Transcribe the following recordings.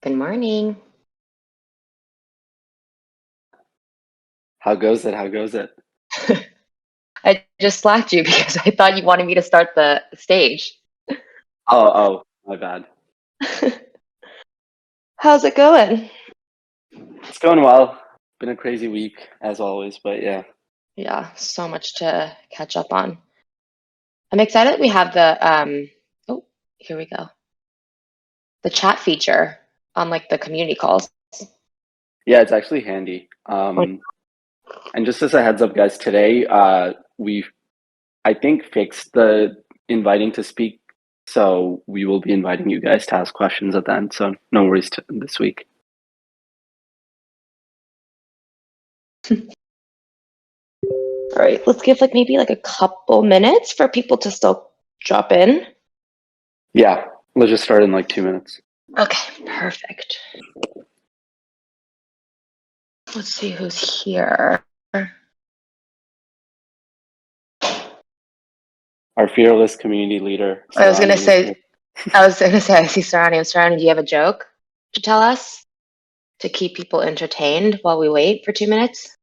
Good morning. How goes it? How goes it? I just slacked you because I thought you wanted me to start the stage. My bad. How's it going? It's going well. Been a crazy week as always, but yeah. Yeah, so much to catch up on. I'm excited we have the oh, here we go. The chat feature on like the community calls. Yeah, it's actually handy. And just as a heads up, guys, today we've I think fixed the inviting to speak. So we will be inviting you guys to ask questions at the end. So no worries this week. All right, let's give like maybe like a couple minutes for people to still drop in. Yeah, let's just start in like 2 minutes. Okay, perfect. Let's see who's here. Our fearless community leader, I was gonna Sarani, is say, here. I see Sarani. Sarani, do you have a joke to tell us to keep people entertained while we wait for 2 minutes?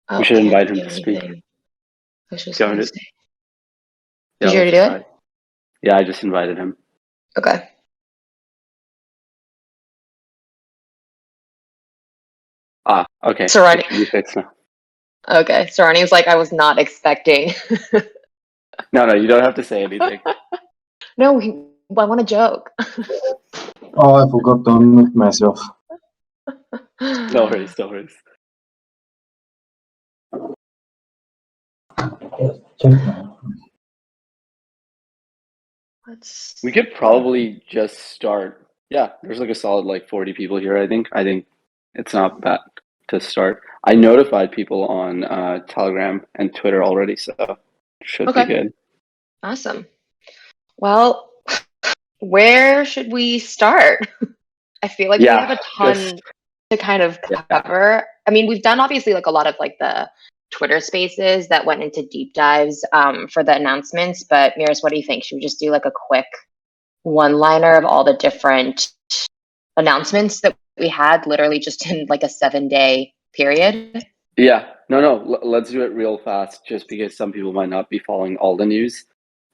We Oh, should can't invite him do to speak. anything. I was just Go gonna ahead. say. Yeah, Did you already let's do try. it? Yeah, I just invited him. Okay. Okay. It Sarani. should be fixed now. Okay. Sarani was like, I was not expecting. No, you don't have to say anything. No, I want a joke. Oh, I forgot to unmute myself. No worries, no worries. We could probably just start. Yeah, there's like a solid like 40 people here, I think. I think it's not bad to start. I notified people on Telegram and Twitter already, so should be Okay. good. Awesome. Well, where should we start? I feel like we have Yeah, a ton to kind of yeah. cover. I mean, we've done obviously like a lot of like the Twitter spaces that went into deep dives for the announcements, but Miris, what do you think? Should we just do like a quick one-liner of all the different announcements that we had literally just in like a 7-day period? Yeah, no, let's do it real fast just because some people might not be following all the news.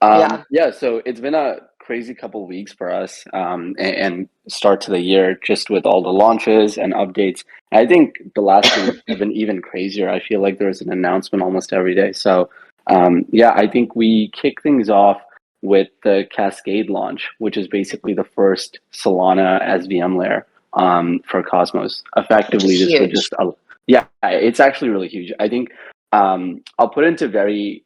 Yeah. Yeah, so it's been a crazy couple weeks for us and start to the year just with all the launches and updates. I think the last 2 weeks have been even crazier. I feel like there's an announcement almost every day. So yeah, I think we kick things off with the Cascade launch, which is basically the first Solana SVM layer for Cosmos. Effectively, this would Huge. just yeah, it's actually really huge. I think I'll put it into very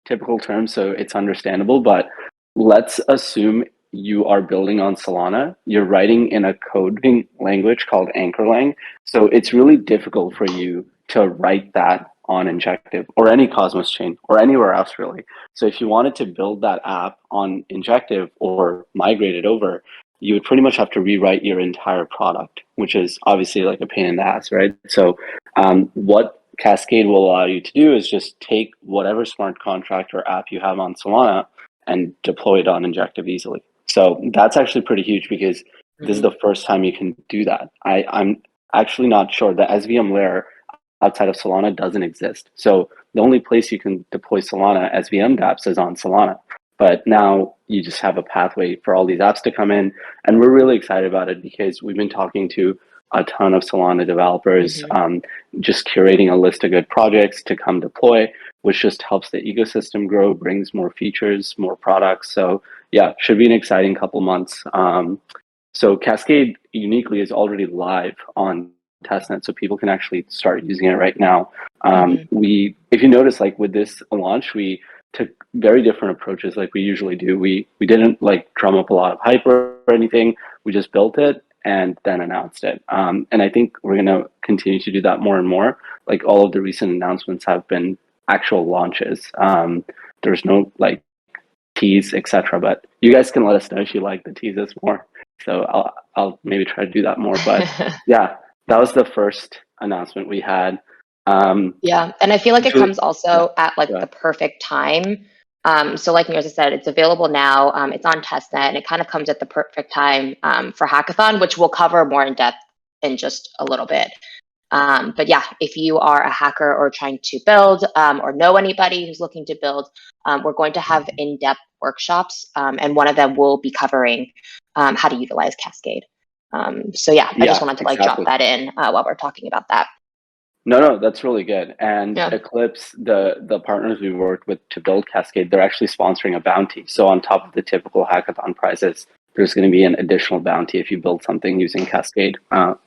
typical terms so it's understandable, but let's assume you are building on Solana. You're writing in a coding language called Anchorlang. So it's really difficult for you to write that on Injective or any Cosmos chain or anywhere else really. So if you wanted to build that app on Injective or migrate it over, you would pretty much have to rewrite your entire product, which is obviously like a pain in the ass, right? So what Cascade will allow you to do is just take whatever smart contract or app you have on Solana and deploy it on Injective easily. So that's actually pretty huge because this is the first time you can do that. I'm actually not sure. The SVM layer outside of Solana doesn't exist. So the only place you can deploy Solana SVM dApps is on Solana. But now you just have a pathway for all these apps to come in. And we're really excited about it because we've been talking to a ton of Solana developers, just curating a list of good projects to come deploy, which just helps the ecosystem grow, brings more features, more products. So yeah, should be an exciting couple months. So Cascade uniquely is already live on testnet, so people can actually start using it right now. If you notice, like with this launch, we took very different approaches like we usually do. We didn't like drum up a lot of hype or anything. We just built it and then announced it. And I think we're going to continue to do that more and more. Like all of the recent announcements have been actual launches. There's no like tease, etc. But you guys can let us know if you like the teases more. So I'll maybe try to do that more. But yeah, that was the first announcement we had. Yeah, and I feel like it comes also at like the perfect time So like Mirza said, it's available now. It's on testnet, and it kind of comes at the perfect time for Hackathon, which we'll cover more in depth in just a little bit. But yeah, if you are a hacker or trying to build or know anybody who's looking to build, we're going to have in-depth workshops, and one of them will be covering how to utilize Cascade. So yeah, I just wanted to like drop that in while we're talking about that. No, that's really good. And Yeah. Eclipse, the partners we worked with to build Cascade, they're actually sponsoring a bounty. So on top of the typical hackathon prizes, there's going to be an additional bounty if you build something using Cascade,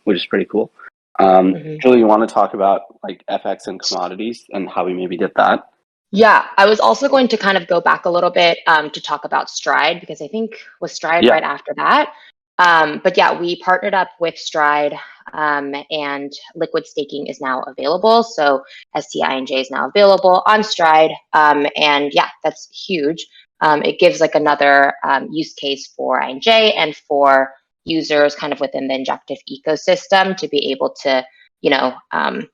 which is pretty cool. Julie, you want to talk about like FX and commodities and how we maybe did that? Yeah, I was also going to kind of go back a little bit to talk about Stride, because I think was Stride right after that. But yeah, we partnered up with Stride, and liquid staking is now available. So STINJ is now available on Stride. And yeah, that's huge. It gives like another use case for INJ and for users kind of within the Injective ecosystem to be able to, you know, I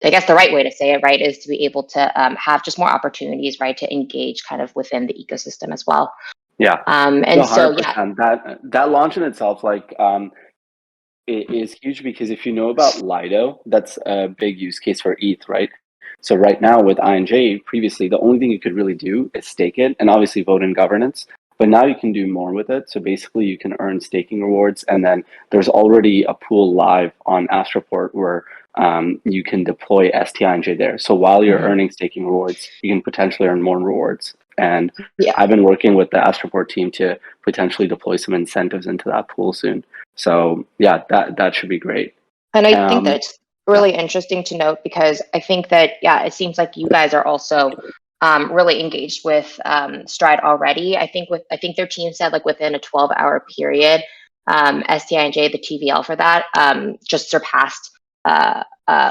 guess the right way to say it, right, is to be able to have just more opportunities, right, to engage kind of within the ecosystem as well. Yeah. And no, so, yeah. That launch in itself, like, it is huge because if you know about Lido, that's a big use case for ETH, right? So right now with INJ, previously, the only thing you could really do is stake it and obviously vote in governance. But now you can do more with it. So basically you can earn staking rewards. And then there's already a pool live on Astroport where you can deploy STINJ there. So while you're earning staking rewards, you can potentially earn more rewards. And I've been working with the Astroport team to potentially deploy some incentives into that pool soon. So yeah, that should be great. And I think that's really interesting to note, because I think that, yeah, it seems like you guys are also really engaged with Stride already. I think their team said like within a 12-hour period, STINJ, the TVL for that, just surpassed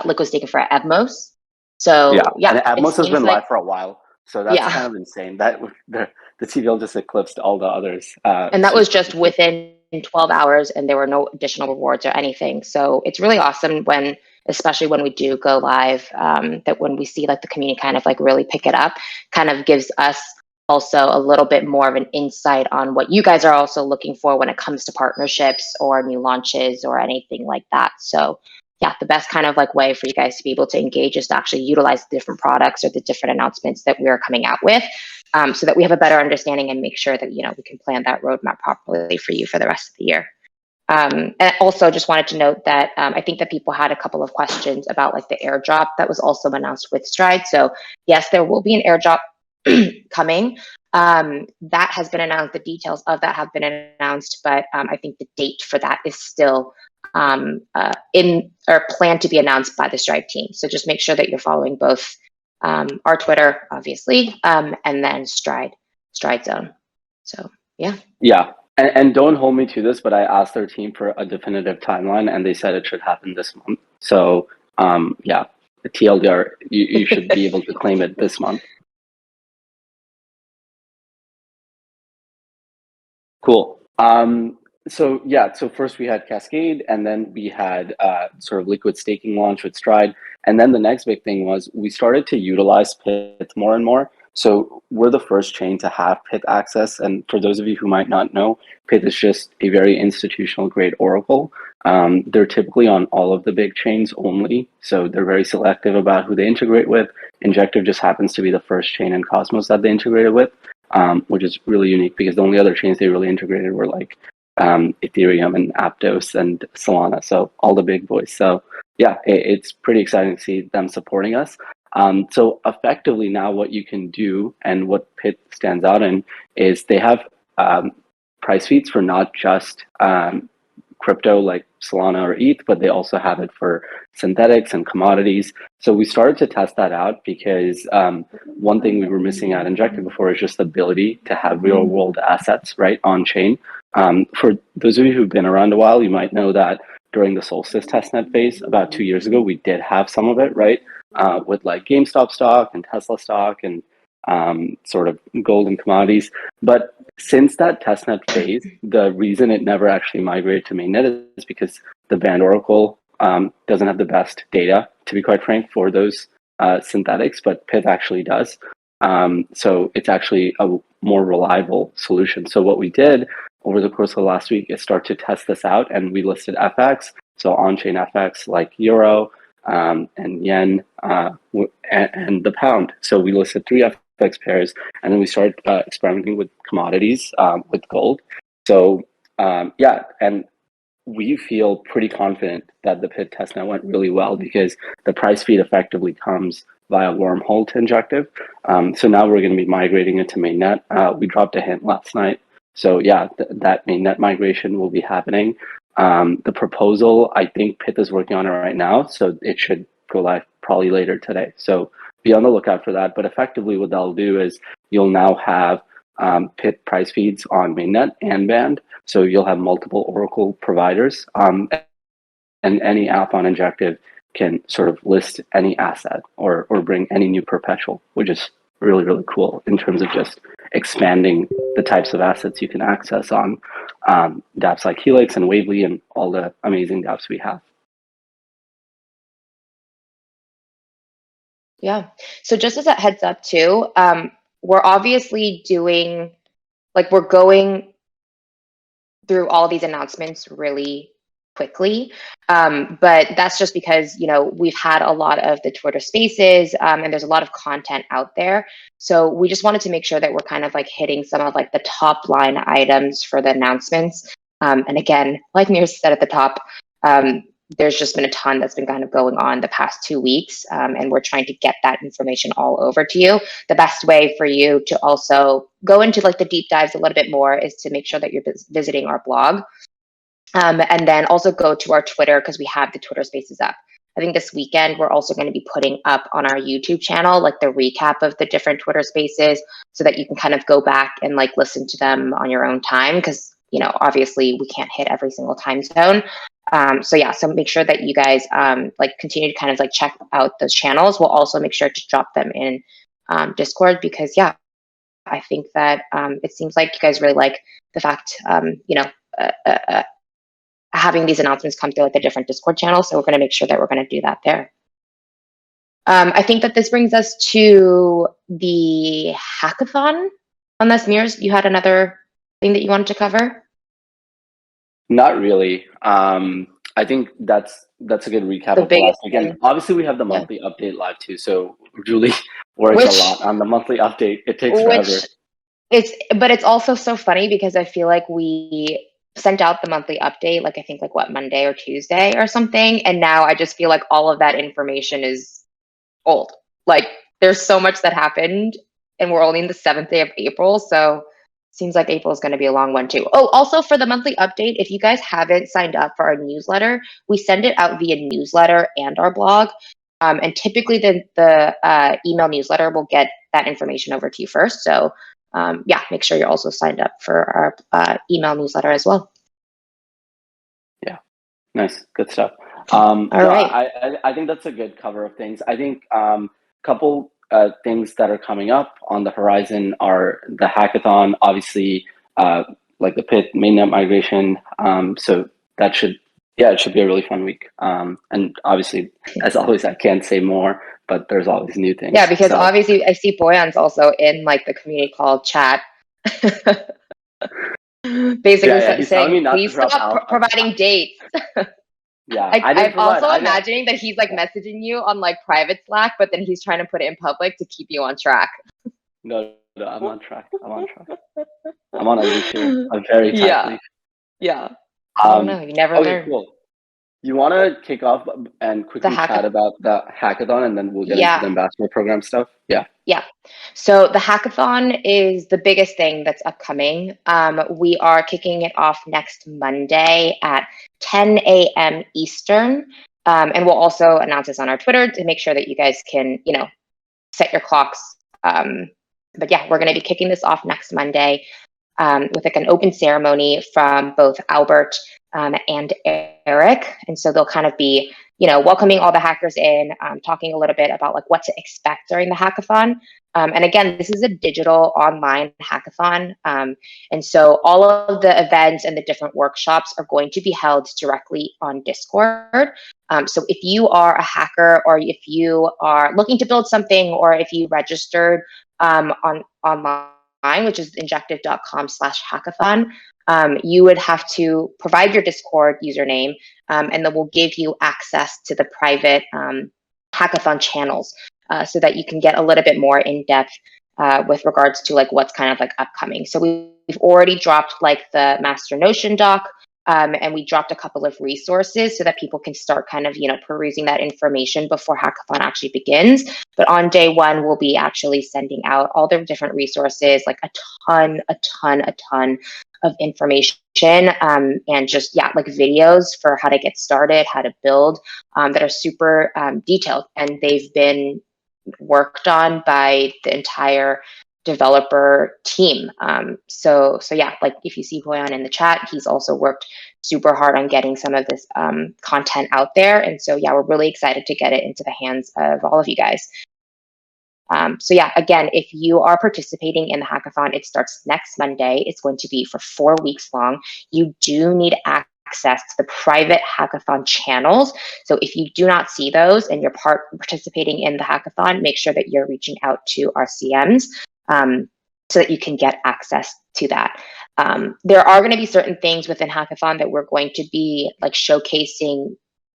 liquid staking for Evmos. So yeah, and Evmos has been like, live for a while. So that's kind of insane. That the TVL just eclipsed all the others. And that was just within 12 hours, and there were no additional rewards or anything. So it's really awesome when, especially when we do go live, that when we see like the community kind of like really pick it up, kind of gives us also a little bit more of an insight on what you guys are also looking for when it comes to partnerships or new launches or anything like that. So yeah, the best kind of like way for you guys to be able to engage is to actually utilize the different products or the different announcements that we're coming out with, so that we have a better understanding and make sure that, you know, we can plan that roadmap properly for you for the rest of the year. And also just wanted to note that I think that people had a couple of questions about like the airdrop that was also announced with Stride. So yes, there will be an airdrop coming. That has been announced. The details of that have been announced, but I think the date for that is still in or planned to be announced by the Stride team. So just make sure that you're following both our Twitter, obviously, and then Stride Zone. So yeah. And don't hold me to this, but I asked their team for a definitive timeline, and they said it should happen this month. So the TLDR, you should be able to claim it this month. Cool. So first we had Cascade, and then we had sort of liquid staking launch with Stride. And then the next big thing was we started to utilize PIT more and more. So we're the first chain to have PIT access. And for those of you who might not know, PIT is just a very institutional grade Oracle. They're typically on all of the big chains only. So they're very selective about who they integrate with. Injective just happens to be the first chain in Cosmos that they integrated with, which is really unique because the only other chains they really integrated were like Ethereum and Aptos and Solana. So all the big boys. So yeah, it's pretty exciting to see them supporting us. So effectively now what you can do and what PIT stands out in is they have price feeds for not just crypto like Solana or ETH, but they also have it for synthetics and commodities. So we started to test that out because one thing we were missing at Injective before is just the ability to have real world assets, right, on chain. For those of you who've been around a while, you might know that during the Solstice testnet phase about 2 years ago, we did have some of it, right, with like GameStop stock and Tesla stock and sort of gold and commodities. But since that testnet phase, the reason it never actually migrated to mainnet is because the banned Oracle doesn't have the best data, to be quite frank, for those synthetics, but PIT actually does. So it's actually a more reliable solution. So what we did over the course of the last week is start to test this out, and we listed FX, so on-chain FX like Euro and Yen and the Pound. So we listed 3 FX pairs, and then we started experimenting with commodities with gold. So yeah, and we feel pretty confident that the PIT testnet went really well because the price feed effectively comes via wormhole to Injective. So now we're going to be migrating it to mainnet. We dropped a hint last night. So yeah, that mainnet migration will be happening. The proposal, I think PIT is working on it right now, so it should go live probably later today. So be on the lookout for that. But effectively what that'll do is you'll now have PIT price feeds on mainnet and band. So you'll have multiple Oracle providers, and any app on Injective can sort of list any asset or bring any new perpetual, which is really, really cool in terms of just expanding the types of assets you can access on dApps like Helix and Wavely and all the amazing dApps we have. Yeah. So just as a heads up too, we're obviously doing, like, we're going through all these announcements really quickly. But that's just because, you know, we've had a lot of the Twitter spaces and there's a lot of content out there. So we just wanted to make sure that we're kind of like hitting some of like the top line items for the announcements. And again, like Mir said at the top, there's just been a ton that's been kind of going on the past 2 weeks. And we're trying to get that information all over to you. The best way for you to also go into like the deep dives a little bit more is to make sure that you're visiting our blog. And then also go to our Twitter because we have the Twitter spaces up. I think this weekend we're also going to be putting up on our YouTube channel like the recap of the different Twitter spaces so that you can kind of go back and like listen to them on your own time because, you know, obviously we can't hit every single time zone. So yeah, so make sure that you guys like continue to kind of like check out those channels. We'll also make sure to drop them in Discord because yeah, I think that it seems like you guys really like the fact, you know, having these announcements come through like the different Discord channels. So we're going to make sure that we're going to do that there. I think that this brings us to the hackathon. Unless Mears, you had another thing that you wanted to cover? Not really. I think that's a good recap of the last weekend. Obviously, we have the monthly update live too. So Julie works a lot on the monthly update. It takes forever. But it's also so funny because I feel like we sent out the monthly update, like I think like what, Monday or Tuesday or something. And now I just feel like all of that information is old. Like there's so much that happened and we're only in the 7th day of April. So seems like April is going to be a long one too. Oh, also for the monthly update, if you guys haven't signed up for our newsletter, we send it out via newsletter and our blog. And typically the email newsletter will get that information over to you first. So yeah, make sure you're also signed up for our email newsletter as well. Yeah, nice, good stuff. All right. I think that's a good cover of things. I think couple things that are coming up on the horizon are the hackathon, obviously, like the PIT mainnet migration. So that should, yeah, it should be a really fun week. And obviously, as always, I can't say more, but there's always new things. Yeah, because obviously I see Boyan's also in like the community call chat. Basically saying, please stop providing dates. Yeah, I'm also imagining that he's like messaging you on like private Slack, but then he's trying to put it in public to keep you on track. No, I'm on track. I'm on a leash here. I'm very tight leash. Yeah. I don't know. You never learn. Okay, cool. You want to kick off and quickly chat about the hackathon, and then we'll get into the ambassador program stuff? Yeah. Yeah. So the hackathon is the biggest thing that's upcoming. We are kicking it off next Monday at 10 a.m. Eastern. And we'll also announce this on our Twitter to make sure that you guys can, you know, set your clocks. But yeah, we're going to be kicking this off next Monday with like an open ceremony from both Albert and Eric. And so they'll kind of be, you know, welcoming all the hackers in, talking a little bit about like what to expect during the hackathon. And again, this is a digital online hackathon. And so all of the events and the different workshops are going to be held directly on Discord. So if you are a hacker or if you are looking to build something or if you registered online, which is injective.com/hackathon. You would have to provide your Discord username, and then we'll give you access to the private hackathon channels, so that you can get a little bit more in depth with regards to like what's kind of like upcoming. So we've already dropped like the master Notion doc, and we dropped a couple of resources so that people can start kind of, perusing that information before hackathon actually begins. But on day one, we'll be actually sending out all the different resources, like a ton of information, and just, like videos for how to get started, how to build, that are super detailed, and they've been worked on by the entire developer team. So yeah, like if you see Hoyan in the chat, he's also worked super hard on getting some of this content out there. And so yeah, we're really excited to get it into the hands of all of you guys. So yeah, again, if you are participating in the hackathon, it starts next Monday. It's going to be for 4 weeks long. You do need access to the private hackathon channels. So if you do not see those and you're participating in the hackathon, make sure that you're reaching out to our CMs, so that you can get access to that. There are going to be certain things within hackathon that we're going to be like showcasing,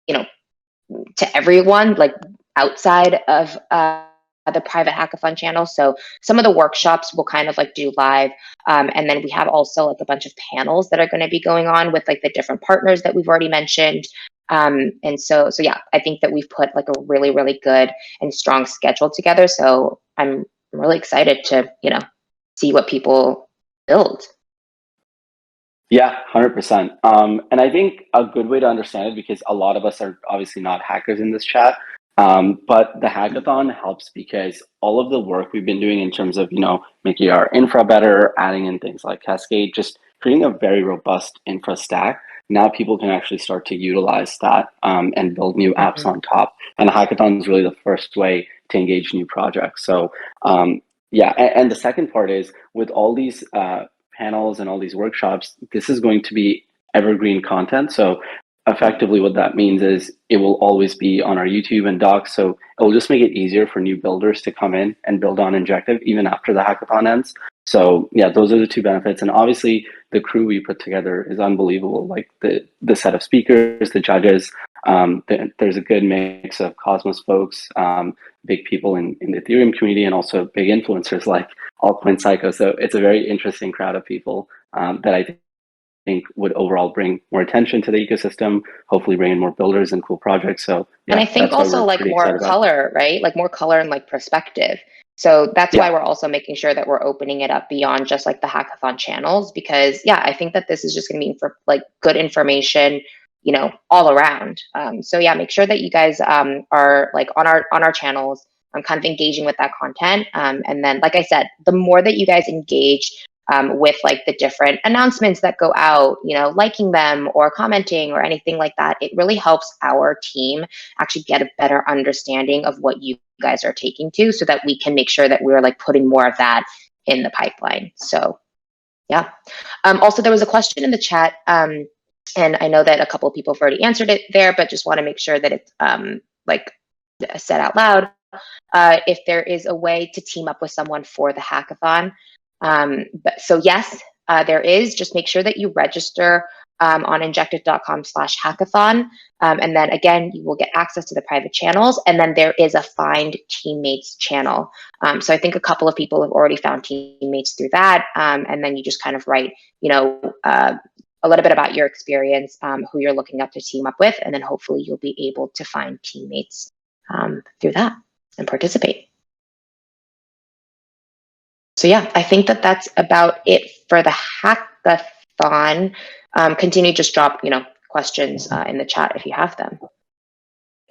to everyone, like outside of the private hackathon channel. So some of the workshops we'll kind of like do live. And then we have also like a bunch of panels that are going to be going on with like the different partners that we've already mentioned. And so yeah, I think that we've put like a really, really good and strong schedule together. So I'm really excited to, see what people build. Yeah, 100%. And I think a good way to understand it, because a lot of us are obviously not hackers in this chat, but the hackathon helps because all of the work we've been doing in terms of, making our infra better, adding in things like Cascade, just creating a very robust infra stack. Now people can actually start to utilize that and build new apps on top. And the hackathon is really the first way to engage new projects. So yeah, and the second part is with all these panels and all these workshops, this is going to be evergreen content. So effectively what that means is it will always be on our YouTube and docs. So it will just make it easier for new builders to come in and build on Injective even after the hackathon ends. So yeah, those are the two benefits. And obviously the crew we put together is unbelievable. Like the set of speakers, the judges, there's a good mix of Cosmos folks, big people in the Ethereum community, and also big influencers like Altcoin Psycho. So it's a very interesting crowd of people that I think would overall bring more attention to the ecosystem, hopefully bring in more builders and cool projects. So yeah, and I think also like more color, right? Like more color and like perspective. So that's why we're also making sure that we're opening it up beyond just like the hackathon channels, because yeah, I think that this is just going to be for like good information, all around. So yeah, make sure that you guys are like on our channels, kind of engaging with that content. And then, like I said, the more that you guys engage with like the different announcements that go out, liking them or commenting or anything like that, it really helps our team actually get a better understanding of what you guys are taking to, so that we can make sure that we're like putting more of that in the pipeline. So yeah. Also, there was a question in the chat, and I know that a couple of people have already answered it there, but just want to make sure that it's like said out loud. If there is a way to team up with someone for the hackathon. So yes, there is. Just make sure that you register on injective.com/hackathon. And then again, you will get access to the private channels. And then there is a Find Teammates channel. So I think a couple of people have already found teammates through that. And then you just kind of write, a little bit about your experience, who you're looking up to team up with, and then hopefully you'll be able to find teammates through that and participate. So yeah, I think that that's about it for the hackathon. Continue, just drop, questions in the chat if you have them.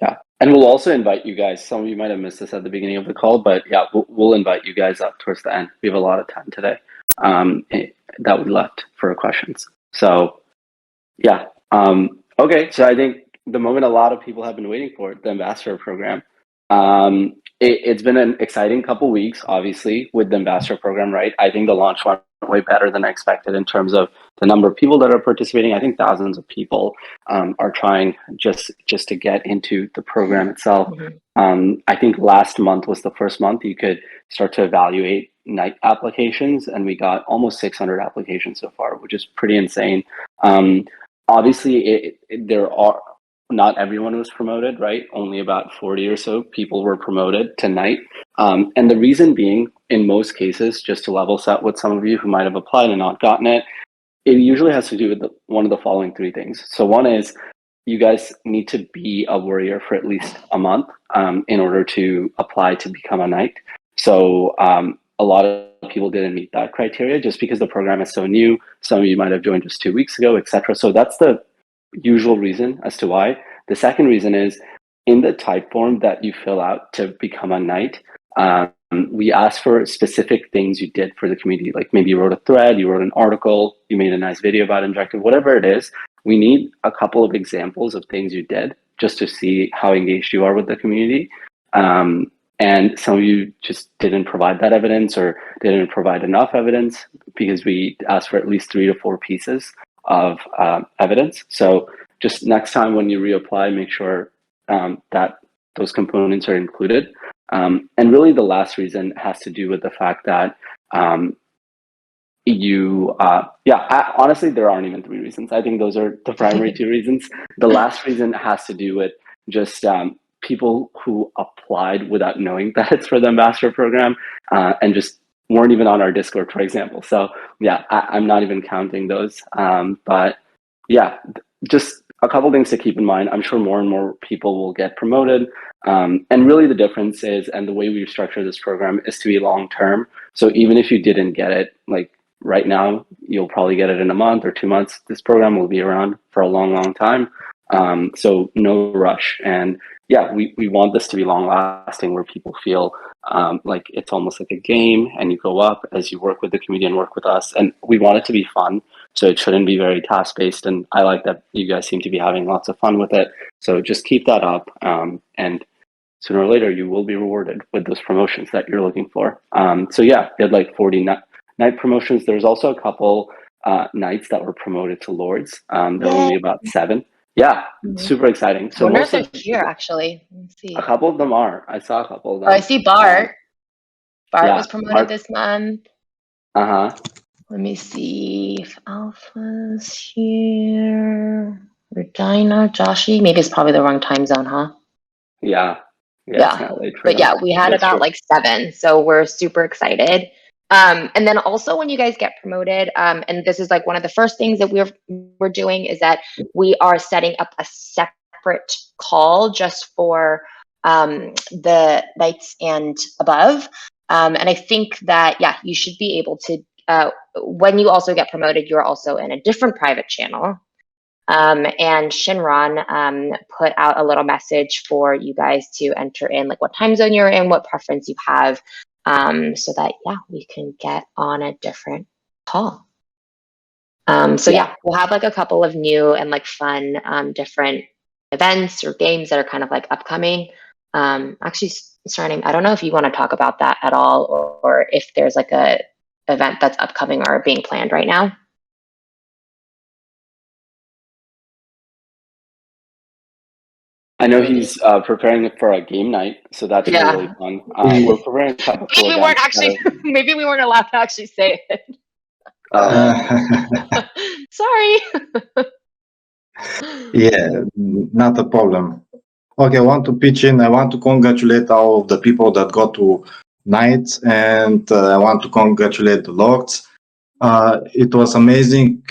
Yeah, and we'll also invite you guys. Some of you might have missed this at the beginning of the call, but yeah, we'll invite you guys up towards the end. We have a lot of time today that we left for questions. So yeah, okay. So I think the moment a lot of people have been waiting for, the Ambassador program. It's been an exciting couple weeks, obviously, with the Ambassador program, right? I think the launch went way better than I expected in terms of the number of people that are participating. I think thousands of people are trying just to get into the program itself. I think last month was the first month you could start to evaluate night applications, and we got almost 600 applications so far, which is pretty insane. Obviously, there are not everyone was promoted, right? Only about 40 or so people were promoted to night. And the reason being, in most cases, just to level set with some of you who might have applied and not gotten it, it usually has to do with one of the following three things. So one is you guys need to be a warrior for at least a month in order to apply to become a knight. So a lot of people didn't meet that criteria just because the program is so new. Some of you might have joined just 2 weeks ago, etc. So that's the usual reason as to why. The second reason is in the type form that you fill out to become a knight, we ask for specific things you did for the community. Like maybe you wrote a thread, you wrote an article, you made a nice video about Injective, whatever it is. We need a couple of examples of things you did just to see how engaged you are with the community. And some of you just didn't provide that evidence or didn't provide enough evidence because we asked for at least 3 to 4 pieces of evidence. So just next time when you reapply, make sure that those components are included. And really the last reason has to do with the fact that honestly, there aren't even 3 reasons. I think those are the primary 2 reasons. The last reason has to do with just people who applied without knowing that it's for the ambassador program and just weren't even on our Discord, for example. So yeah, I'm not even counting those. But yeah, just a couple things to keep in mind. I'm sure more and more people will get promoted. And really the difference is, and the way we structure this program is to be long-term. So even if you didn't get it, like right now, you'll probably get it in a month or 2 months. This program will be around for a long, long time. So no rush. And yeah, we want this to be long lasting where people feel like it's almost like a game and you go up as you work with the community and work with us. And we want it to be fun. So it shouldn't be very task based. And I like that you guys seem to be having lots of fun with it. So just keep that up. And sooner or later, you will be rewarded with those promotions that you're looking for. So yeah, we had like 40 night promotions. There's also a couple knights that were promoted to lords. There were only about 7. Yeah, super exciting. So I wonder most if they're here, actually. Let me see. A couple of them are. I saw a couple of them. Oh, I see Bart. Bart yeah, was promoted this month. Uh-huh. Let me see if Alpha's here. Regina, Joshi. Maybe it's probably the wrong time zone, huh? Yeah. Yeah. It's not late for But them. yeah, we had about like 7. So we're super excited. And then also when you guys get promoted, and this is like one of the first things that we're doing is that we are setting up a separate call just for the knights and above. And I think that, yeah, you should be able to, when you also get promoted, you're also in a different private channel. And Shinron put out a little message for you guys to enter in like what time zone you're in, what preference you have, so that, yeah, we can get on a different call. So yeah, we'll have like a couple of new and like fun different events or games that are kind of like upcoming. Actually starting, I don't know if you want to talk about that at all, or if there's like a event that's upcoming or being planned right now. I know he's preparing for a game night, so that's really fun. We're preparing a couple cool maybe we weren't actually. Maybe we weren't allowed to actually say it. Sorry. Yeah, not a problem. Okay, I want to pitch in. I want to congratulate all of the people that got to night, and I want to congratulate the lords. It was amazing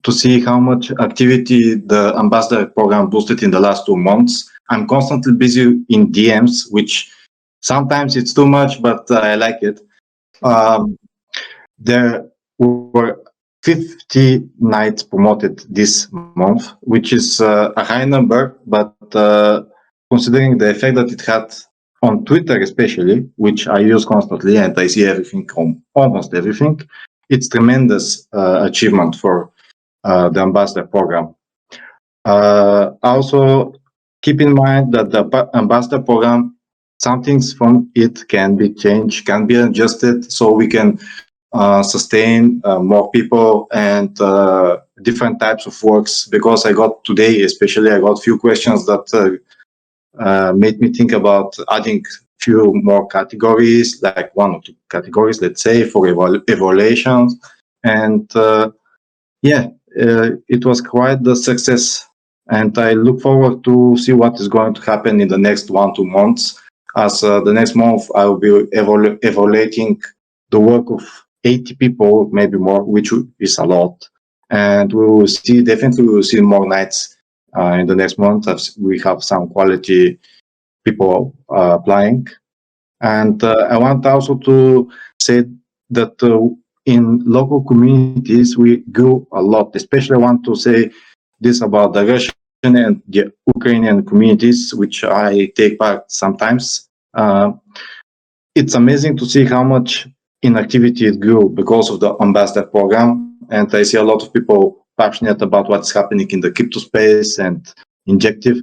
to see how much activity the ambassador program boosted in the last 2 months. I'm constantly busy in DMs, which sometimes it's too much, but I like it. There were 50 knights promoted this month, which is a high number, but considering the effect that it had on Twitter especially, which I use constantly and I see everything on almost everything, it's tremendous achievement for the ambassador program. Also, keep in mind that the ambassador program, some things from it can be changed, can be adjusted, so we can sustain more people and different types of works. Because I got today, especially, I got a few questions that made me think about adding few more categories, like 1 or 2 categories, let's say, for evaluations. And it was quite the success. And I look forward to see what is going to happen in the next 1-2 months. As the next month, I will be evaluating the work of 80 people, maybe more, which is a lot. And we will see more nights in the next month, as we have some quality people applying. And I want also to say that in local communities, we grew a lot. Especially, I want to say this about the Russian and the Ukrainian communities, which I take part sometimes. It's amazing to see how much inactivity it grew because of the ambassador program. And I see a lot of people passionate about what's happening in the crypto space and Injective.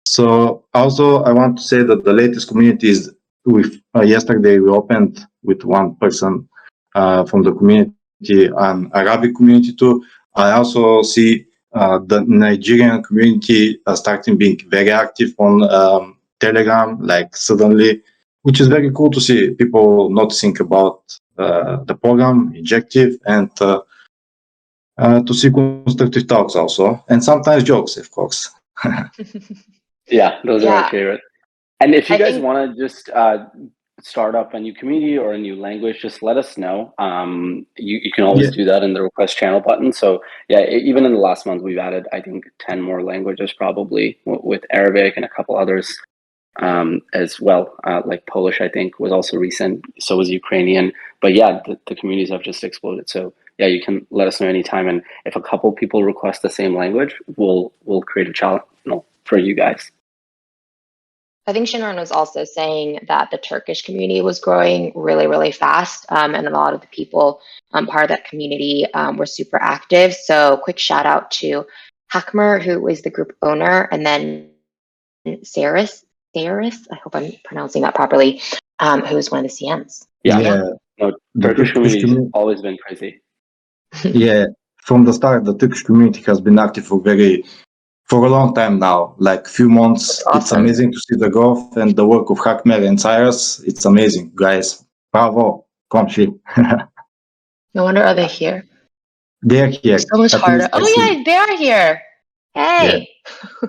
So also, I want to say that the latest community is with yesterday we opened with one person from the community, an Arabic community too. I also see the Nigerian community starting being very active on Telegram, like suddenly, which is very cool to see people noticing about the program, Injective, and to see constructive talks also, and sometimes jokes, of course. Yeah, those are my favorite. And if you I guys think- want to just start up a new community or a new language, just let us know. You can always do that in the request channel button. So yeah, even in the last month, we've added, I think, 10 more languages probably with Arabic and a couple others as well. Like Polish, I think, was also recent. So was Ukrainian. But yeah, the communities have just exploded. So yeah, you can let us know anytime. And if a couple people request the same language, we'll create a channel for you guys. I think Shinran was also saying that the Turkish community was growing really, really fast. And a lot of the people part of that community were super active. So quick shout out to Hakmer, who is the group owner, and then Saris, I hope I'm pronouncing that properly, who's one of the CMs. Yeah. No, Turkish community has always been crazy. Yeah, from the start, the Turkish community has been active for a long time now, like few months. Awesome. It's amazing to see the growth and the work of Hakmer and Cyrus. It's amazing, guys. Bravo, Komshi. No wonder are they here. They're here. So much harder. Oh yeah, they are here. Hey. Yeah.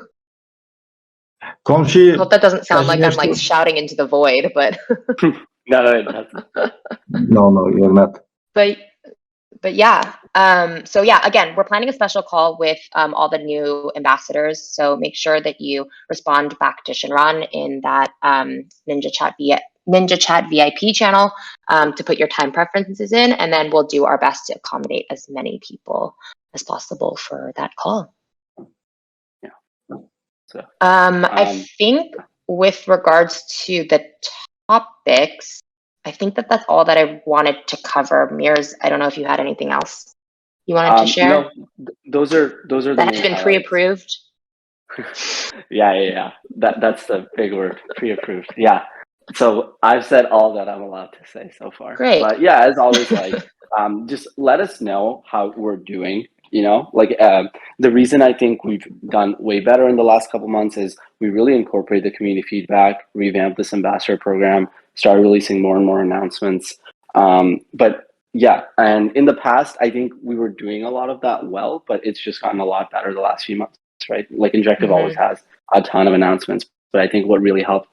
Komshi. I hope that doesn't sound like I'm like shouting into the void, but No, it doesn't. No, you're not. But yeah. So yeah, again, we're planning a special call with all the new ambassadors. So make sure that you respond back to Shinran in that Ninja Chat VIP channel to put your time preferences in, and then we'll do our best to accommodate as many people as possible for that call. Yeah. So I think with regards to the topics, I think that's all that I wanted to cover. Mears, I don't know if you had anything else you wanted to share. No, those are that has been pre-approved. Yeah. That's the big word, pre-approved. Yeah. So I've said all that I'm allowed to say so far. Great. But yeah, as always, like just let us know how we're doing. The reason I think we've done way better in the last couple months is we really incorporate the community feedback, revamped this ambassador program, started releasing more and more announcements. But yeah, and in the past, I think we were doing a lot of that well, but it's just gotten a lot better the last few months, right? Like Injective always has a ton of announcements, but I think what really helped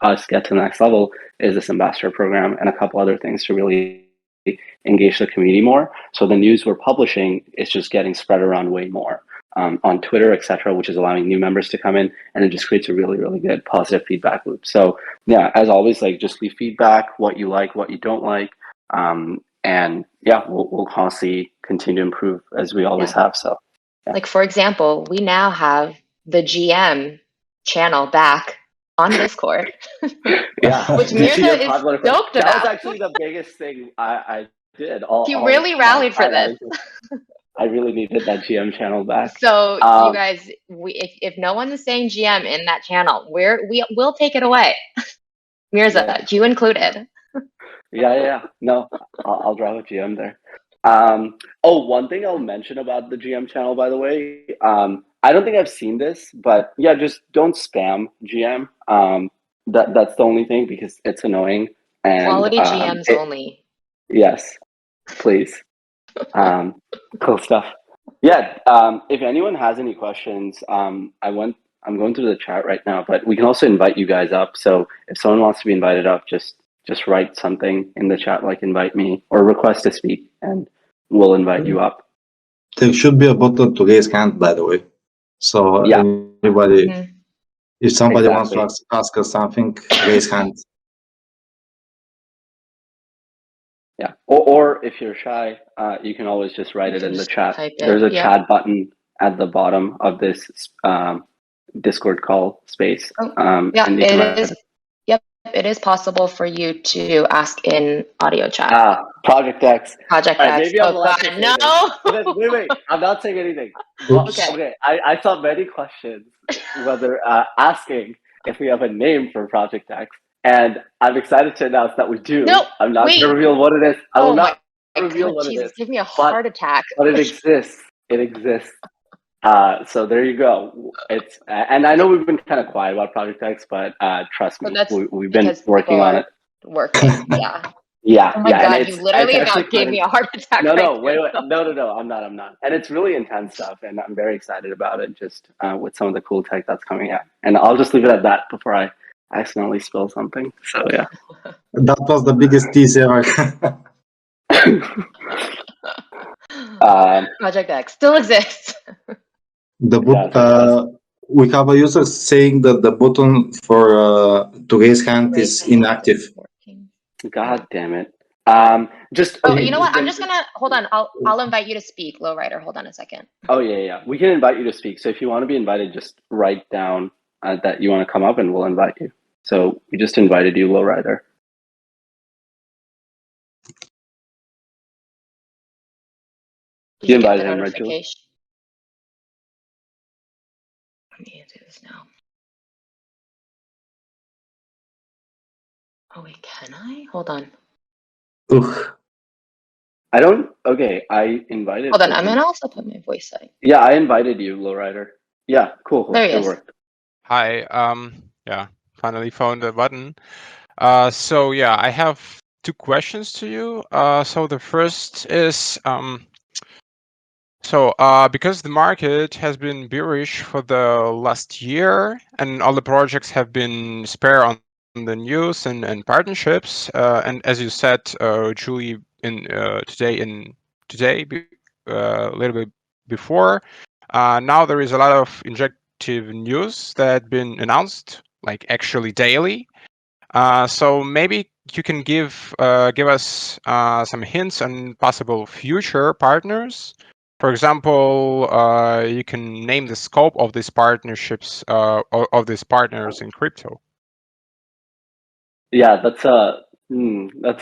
us get to the next level is this ambassador program and a couple other things to really engage the community more. So the news we're publishing is just getting spread around way more on Twitter, etc., which is allowing new members to come in, and it just creates a really, really good positive feedback loop. So yeah, as always, like just leave feedback, what you like, what you don't like, and yeah, we'll constantly continue to improve as we always have. So yeah. Like for example, we now have the GM channel back on Discord. Yeah, which Mirza is stoked about. That was actually the biggest thing I did. He really rallied for this. I really needed that GM channel back. So you guys, if no one is saying GM in that channel, we'll take it away. Mirza, you included. Yeah. No, I'll drop a GM there. One thing I'll mention about the GM channel, by the way, I don't think I've seen this, but yeah, just don't spam GM. That's the only thing, because it's annoying. And Quality GMs only. Yes, please. Cool stuff. Yeah. If anyone has any questions, I'm going through the chat right now, but we can also invite you guys up. So if someone wants to be invited up, just write something in the chat, like invite me or request to speak, and we'll invite you up. There should be a button to raise hand, by the way. So Yeah. anybody, if somebody Exactly. wants to ask us something, raise hand. Yeah. Or if you're shy, you can always just write it in the chat. There's a chat button at the bottom of this Discord call space. Yeah, and it is. Yep, it is possible for you to ask in audio chat. Project X. Project X. Maybe I'm allowed to say no. this. Wait. I'm not saying anything. Okay. I saw many questions, whether asking if we have a name for Project X, and I'm excited to announce that we do. No, I'm not going to reveal what it is. I will not reveal what Jesus, it is. give me a heart attack. But it exists. It exists. So there you go. It's and I know we've been kind of quiet about Project X, but trust me, we've been working on it. Yeah. Yeah. Oh my God, you literally about gave me a heart attack. No, wait. No, I'm not. And it's really intense stuff, and I'm very excited about it, just with some of the cool tech that's coming out. And I'll just leave it at that before I accidentally spill something. So yeah. That was the biggest teaser ever. Project X still exists. We have a user saying that the button for to raise hand is inactive. God damn it. You know what? I'm just gonna hold on. I'll invite you to speak, Lowrider. Hold on a second. Oh yeah. We can invite you to speak. So if you want to be invited, just write down that you want to come up, and we'll invite you. So we just invited you, Lowrider. You invited him, right, Julie? Let me do this now. Oh wait, can I? Hold on. I don't. Okay, I invited. Hold on, I'm gonna also put my voice setting. Yeah, I invited you, Lowrider. Yeah, cool. There he is. Worked. Hi. Yeah, finally found the button. So yeah, I have two questions to you. So the first is because the market has been bearish for the last year, and all the projects have been spare on the news and partnerships, and as you said, Julie, today a little bit before, now there is a lot of injective news that been announced, like actually daily. So maybe you can give us some hints on possible future partners. For example, you can name the scope of these partnerships, of these partners in crypto. Yeah, that's an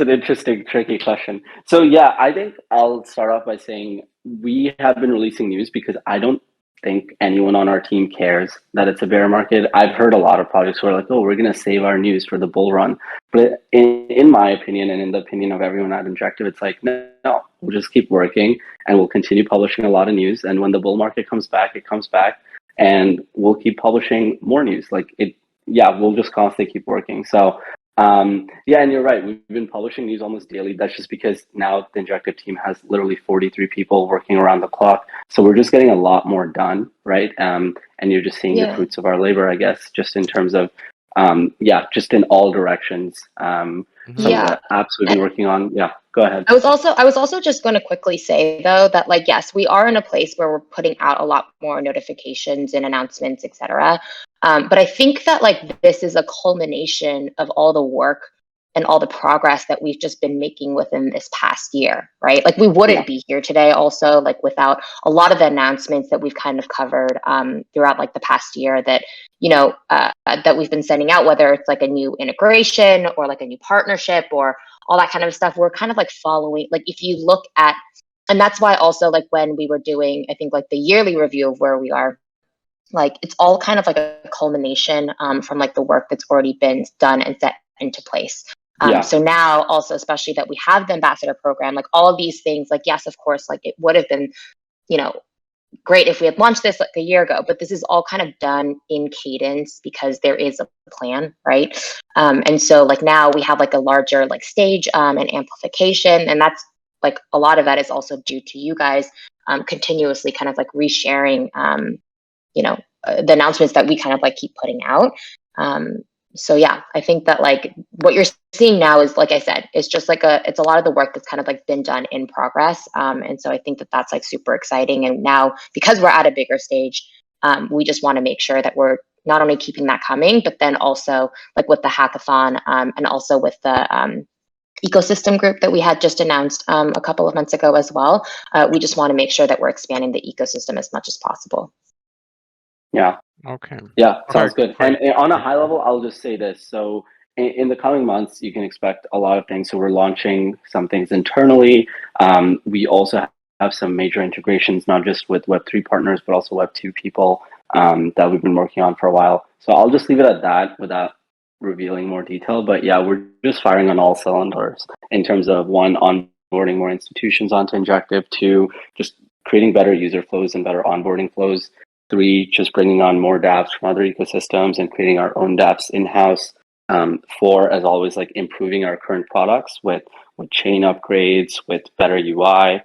interesting, tricky question. So yeah, I think I'll start off by saying we have been releasing news because I don't think anyone on our team cares that it's a bear market. I've heard a lot of projects who are like, oh, we're going to save our news for the bull run. But in my opinion, and in the opinion of everyone at Injective, it's like, no, we'll just keep working and we'll continue publishing a lot of news. And when the bull market comes back, it comes back, and we'll keep publishing more news. We'll just constantly keep working. So yeah, and you're right. We've been publishing these almost daily. That's just because now the Injective team has literally 43 people working around the clock. So we're just getting a lot more done, right? And you're just seeing the fruits of our labor, I guess, just in terms of, just in all directions. Some of the apps we've been working on. Yeah, go ahead. I was also just going to quickly say though that yes, we are in a place where we're putting out a lot more notifications and announcements, etc. But I think that this is a culmination of all the work and all the progress that we've just been making within this past year, right? We wouldn't be here today also without a lot of the announcements that we've kind of covered throughout the past year that that we've been sending out, whether it's a new integration or a new partnership or all that kind of stuff. We're kind of following, if you look at, and that's why also when we were doing, I think the yearly review of where we are, it's all kind of a culmination from the work that's already been done and set into place. So now also, especially that we have the ambassador program, all of these things, yes, of course, it would have been, great if we had launched this like a year ago, but this is all kind of done in cadence because there is a plan, right? And so like now we have like a larger like stage and amplification, and that's like a lot of that is also due to you guys continuously kind of like resharing, the announcements that we kind of like keep putting out. So yeah, I think that like what you're seeing now is, like I said, it's just like it's a lot of the work that's kind of like been done in progress. And so I think that that's like super exciting. And now because we're at a bigger stage, we just want to make sure that we're not only keeping that coming, but then also like with the hackathon and also with the ecosystem group that we had just announced a couple of months ago as well. We just want to make sure that we're expanding the ecosystem as much as possible. Yeah. Okay. Yeah, sounds Okay, good. great. And on a high level, I'll just say this. So in the coming months, you can expect a lot of things. So we're launching some things internally. We also have some major integrations, not just with Web3 partners, but also Web2 people that we've been working on for a while. So I'll just leave it at that without revealing more detail. But yeah, we're just firing on all cylinders in terms of, one, onboarding more institutions onto Injective, two, just creating better user flows and better onboarding flows, three, just bringing on more dApps from other ecosystems and creating our own dApps in-house. Four, as always, like improving our current products with chain upgrades, with better UI,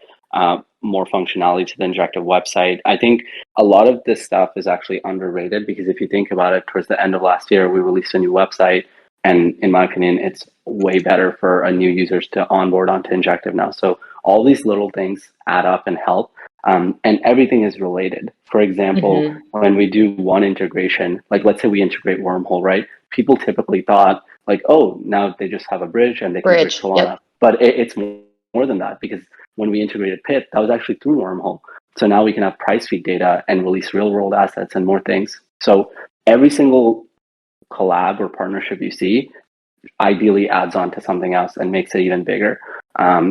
more functionality to the Injective website. I think a lot of this stuff is actually underrated because if you think about it, towards the end of last year, we released a new website. And in my opinion, it's way better for a new users to onboard onto Injective now. So all these little things add up and help. And everything is related. For example, when we do one integration, like let's say we integrate Wormhole, right? People typically thought like, oh, now they just have a bridge and they can bridge Solana. Yep. But it's more than that, because when we integrated Pit, that was actually through Wormhole. So now we can have price feed data and release real world assets and more things. So every single collab or partnership you see ideally adds on to something else and makes it even bigger.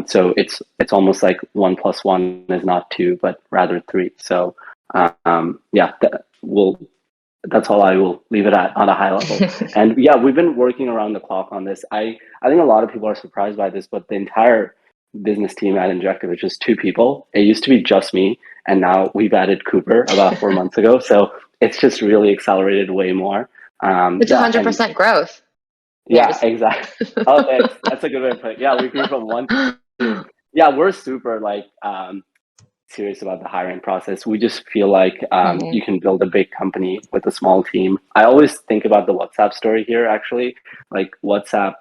So it's almost like 1 + 1 is not 2, but rather 3. So yeah, that's all I will leave it at on a high level. And yeah, we've been working around the clock on this. I think a lot of people are surprised by this, but the entire business team at Injective is just 2 people. It used to be just me, and now we've added Cooper about 4 months ago. So it's just really accelerated way more. It's 100% growth. Yeah, exactly. Oh, thanks. That's a good way to put it. Yeah, we grew from 1 to 2. Yeah, we're super like serious about the hiring process. We just feel like you can build a big company with a small team. I always think about the WhatsApp story here, actually. Like WhatsApp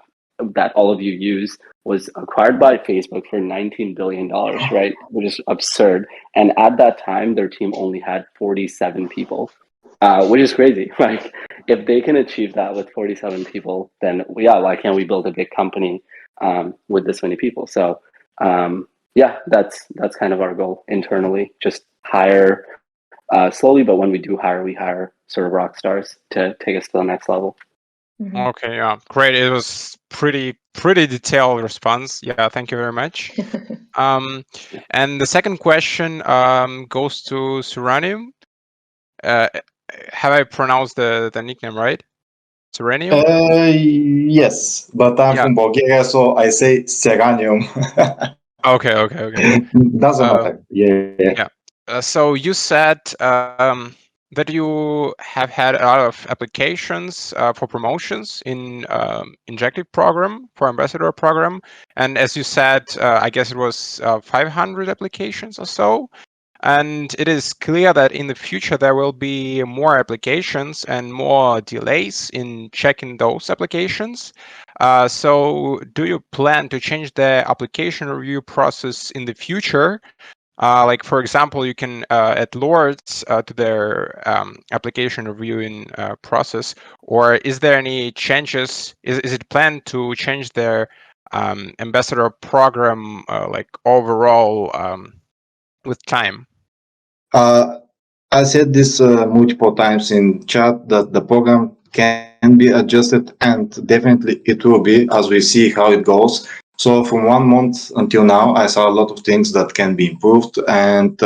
that all of you use was acquired by Facebook for $19 billion, right? Which is absurd. And at that time, their team only had 47 people. Which is crazy. Like, if they can achieve that with 47 people, then yeah, why can't we build a big company with this many people? So yeah, that's kind of our goal internally. Just hire slowly, but when we do hire, we hire sort of rock stars to take us to the next level. Okay, yeah, great. It was pretty detailed response. Yeah, thank you very much. And the second question goes to Serenium. Have I pronounced the nickname right? Serenium? Yes, but I'm from Bulgaria, so I say Seranium. Okay. Doesn't matter. Yeah. So you said that you have had a lot of applications for promotions in Injective program, for Ambassador program, and as you said, I guess it was 500 applications or so. And it is clear that in the future there will be more applications and more delays in checking those applications. So do you plan to change the application review process in the future? Like, for example, you can add lords to their application reviewing process, or is there any changes? Is it planned to change their ambassador program like overall with time? I said this multiple times in chat that the program can be adjusted, and definitely it will be as we see how it goes. So from 1 month until now, I saw a lot of things that can be improved, and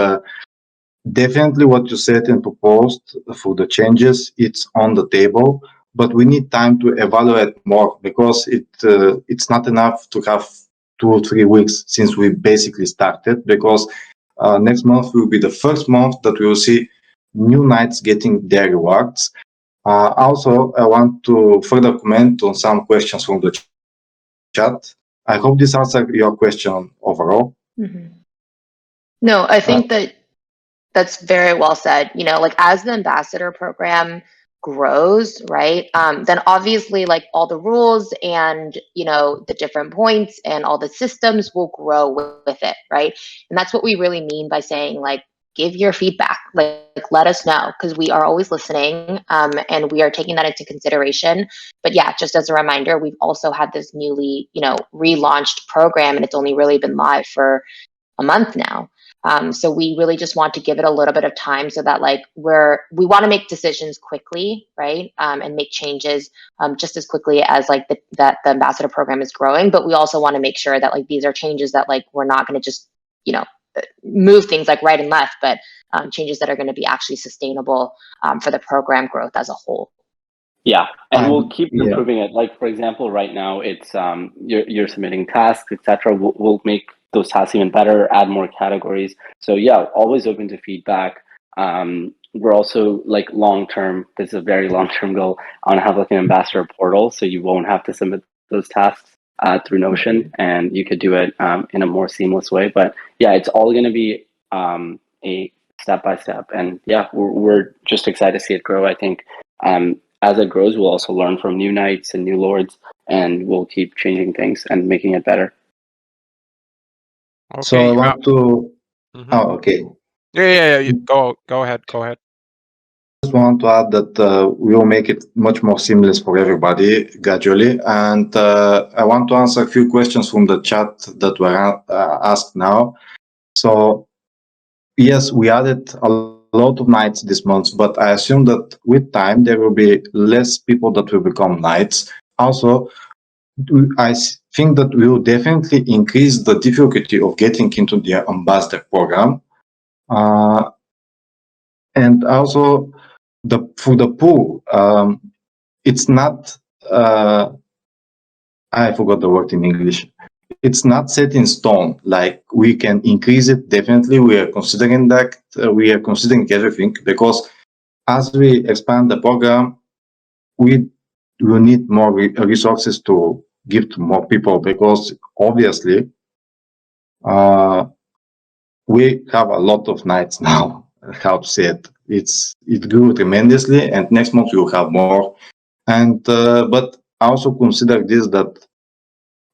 definitely what you said and proposed for the changes, it's on the table, but we need time to evaluate more because it's not enough to have 2 or 3 weeks since we basically started, because next month will be the first month that we will see new knights getting their rewards. Also, I want to further comment on some questions from the chat. I hope this answered your question overall. Mm-hmm. No, I think that's very well said. You know, like as the ambassador program grows, right, then obviously like all the rules and, you know, the different points and all the systems will grow with it, right? And that's what we really mean by saying like, give your feedback, like let us know, because we are always listening, and we are taking that into consideration. But yeah, just as a reminder, we've also had this newly, you know, relaunched program, and it's only really been live for a month now. So we really just want to give it a little bit of time so that like we want to make decisions quickly, right? And make changes just as quickly as like that the ambassador program is growing. But we also want to make sure that like these are changes that like we're not going to just, you know, move things like right and left, but changes that are going to be actually sustainable for the program growth as a whole. Yeah, and we'll keep improving it. Like for example, right now it's you're submitting tasks, etc. We'll make those tasks even better, add more categories. So yeah, always open to feedback. We're also like long term. This is a very long term goal. I want to have like an ambassador portal, so you won't have to submit those tasks through Notion, and you could do it in a more seamless way. But yeah, it's all going to be a step by step, and yeah, we're just excited to see it grow. I think. As it grows, we'll also learn from new knights and new lords, and we'll keep changing things and making it better. Okay. So I want to. Mm-hmm. Oh, okay. Yeah. Go ahead. I just want to add that we will make it much more seamless for everybody gradually, and I want to answer a few questions from the chat that were asked now. So yes, we added a lot of knights this month, but I assume that with time there will be less people that will become knights. Also, I think that we will definitely increase the difficulty of getting into the ambassador program, and also for the pool, it's not. I forgot the word in English. It's not set in stone. Like we can increase it. Definitely, we are considering that. We are considering everything because as we expand the program, we will need more resources to give to more people because obviously we have a lot of nights now. How to say it? It grew tremendously, and next month we will have more. And but also consider this that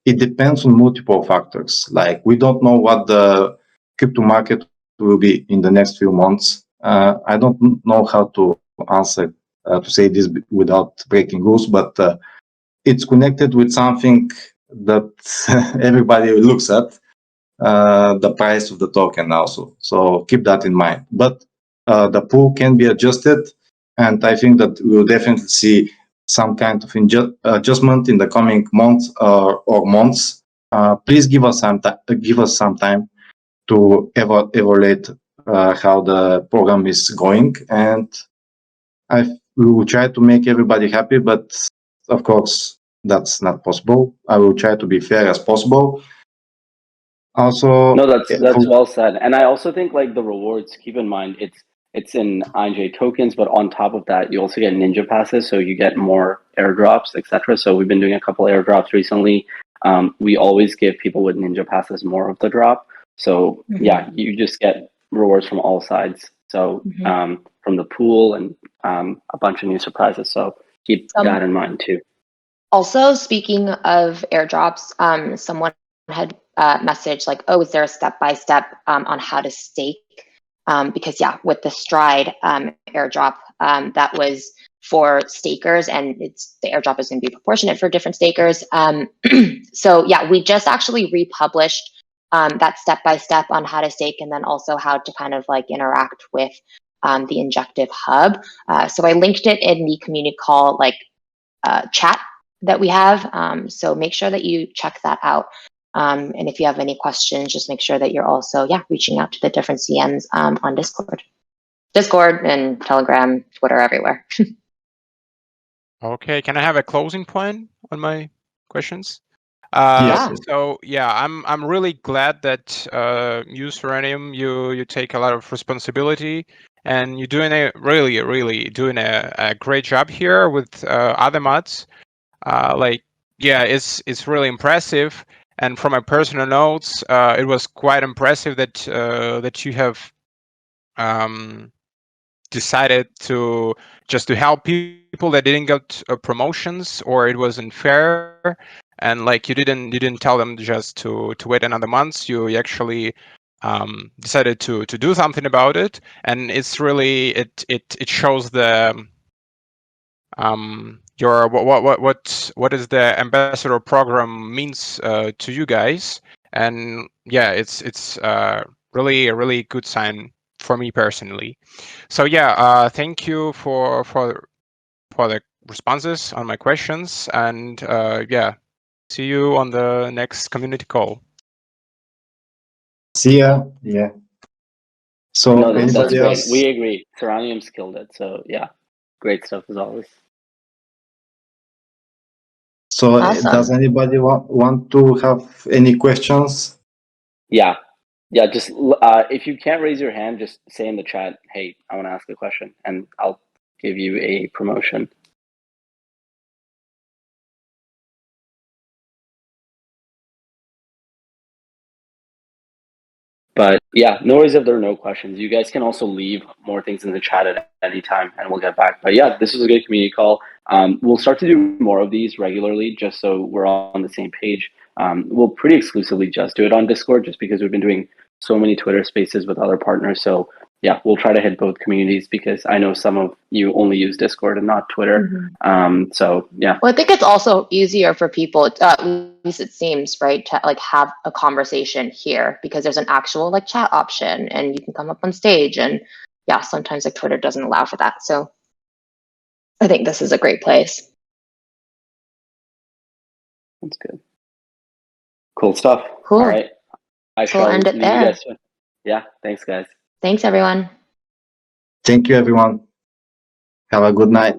it depends on multiple factors. Like we don't know what the crypto market will be in the next few months. I don't know how to answer to say this without breaking rules, but it's connected with something that everybody looks at, the price of the token also. So keep that in mind. But the pool can be adjusted, and I think that we'll definitely see some kind of adjustment in the coming months or months. Please give us some time to evaluate how the program is going, and we will try to make everybody happy. But of course, that's not possible. I will try to be fair as possible. Also, no, that's well said. And I also think like the rewards. Keep in mind, it's in INJ tokens, but on top of that, you also get ninja passes, so you get more airdrops, etc. So we've been doing a couple airdrops recently. We always give people with ninja passes more of the drop. So yeah, you just get rewards from all sides. So from the pool and a bunch of new surprises. So keep that in mind too. Also, speaking of airdrops, someone had messaged like, "Oh, is there a step-by-step on how to stake?" Because yeah, with the Stride airdrop, that was for stakers, and the airdrop is going to be proportionate for different stakers. So yeah, we just actually republished that step-by-step on how to stake, and then also how to kind of like interact with the Injective Hub. So I linked it in the community call like chat that we have. So make sure that you check that out. And if you have any questions, just make sure that you're also, reaching out to the different CMs on Discord and Telegram, Twitter, everywhere. Okay, can I have a closing point on my questions? Yes. So yeah, I'm really glad that you Serenium, you take a lot of responsibility, and you're doing really doing a great job here with other mods. Like yeah, it's really impressive. And from my personal notes, it was quite impressive that that you have decided to just to help people that didn't get promotions or it wasn't fair, and like you didn't tell them just to wait another month. You actually decided to do something about it, and it's really it shows the your what is the ambassador program means to you guys. And yeah, it's really a really good sign for me personally. So yeah, thank you for the responses on my questions, and yeah, see you on the next community call. See ya. Yeah. So No, that's anybody great. else? We agree. Seranium's killed it. So yeah, great stuff as always. So Awesome. does anybody want to have any questions? Yeah, just if you can't raise your hand, just say in the chat, hey, I want to ask a question, and I'll give you a promotion. But yeah, no worries if there are no questions. You guys can also leave more things in the chat at any time, and we'll get back. But yeah, this was a good community call. We'll start to do more of these regularly, just so we're all on the same page. We'll pretty exclusively just do it on Discord, just because we've been doing so many Twitter spaces with other partners. So yeah, we'll try to hit both communities, because I know some of you only use Discord and not Twitter. So yeah. Well, I think it's also easier for people, at least it seems, right, to like have a conversation here, because there's an actual like chat option and you can come up on stage. And yeah, sometimes like Twitter doesn't allow for that. So I think this is a great place. That's good. Cool stuff. Cool. All right. I So we'll shall end it leave there. you guys. Yeah. Thanks, guys. Thanks, everyone. Thank you, everyone. Have a good night.